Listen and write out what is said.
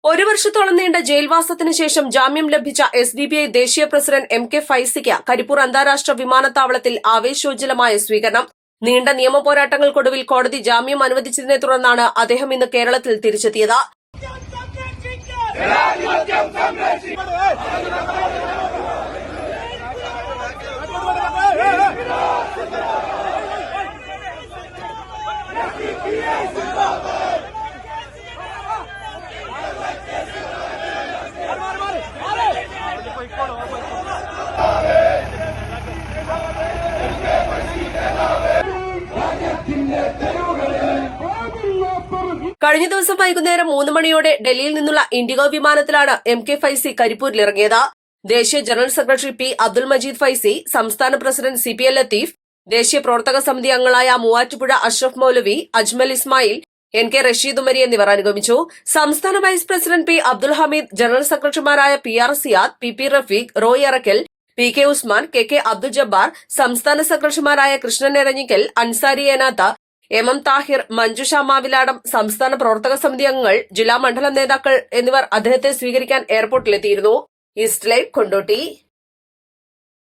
ഒരു വർഷത്തോളം നീണ്ട ജയിൽവാസത്തിന് ശേഷം ജാമ്യം ലഭിച്ച SDPI ദേശീയ പ്രസിഡന്റ് MK ഫൈസിക്ക് കരിപ്പൂർ അന്താരാഷ്ട്ര വിമാനത്താവളത്തിൽ ആവേശോജ്വലമായ സ്വീകരണം. നീണ്ട നിയമ പോരാട്ടങ്ങൾക്കൊടുവിൽ കോടതി ജാമ്യം അനുവദിച്ചതിനെ തുടർന്നാണ് അദ്ദേഹം ഇന്ന് കേരളത്തിൽ തിരിച്ചെത്തിയത്. കഴിഞ്ഞ ദിവസം വൈകുന്നേരം 3 മണിയോടെ ഡൽഹിയിൽ നിന്നുള്ള ഇൻഡിഗോ വിമാനത്തിലാണ് MK ഫൈസി കരിപ്പൂരിലിറങ്ങിയത്. ദേശീയ general secretary P. Abdul Majeed Faizy, സംസ്ഥാന പ്രസിഡന്റ് CPL ലത്തീഫ്, ദേശീയ പ്രവർത്തക സമിതി അംഗങ്ങളായ മൂവാറ്റുപുഴ അഷ്റഫ് മൗലവി, അജ്മൽ ഇസ്മായിൽ, NK റഷീദ് ഉമരി എന്നിവർ അനുഗമിച്ചു. സംസ്ഥാന vice president P. Abdul Hameed, general സെക്രട്ടറിമാരായ PR Siyad, PP Rafeeq, Roy Arakkal, PK Usman, KK Abdul Jabbar, സംസ്ഥാന സെക്രട്ടറിമാരായ കൃഷ്ണൻ എരഞ്ഞിക്കൽ, അൻസാരി ഏനാത്ത, MM താഹിർ, മഞ്ജുഷ മാവിലാടം, സംസ്ഥാന പ്രവർത്തക സമിതി അംഗങ്ങൾ, ജില്ലാ മണ്ഡലം നേതാക്കൾ എന്നിവർ അദ്ദേഹത്തെ സ്വീകരിക്കാൻ എയർപോർട്ടിലെത്തിയിരുന്നു. East live Kondotty.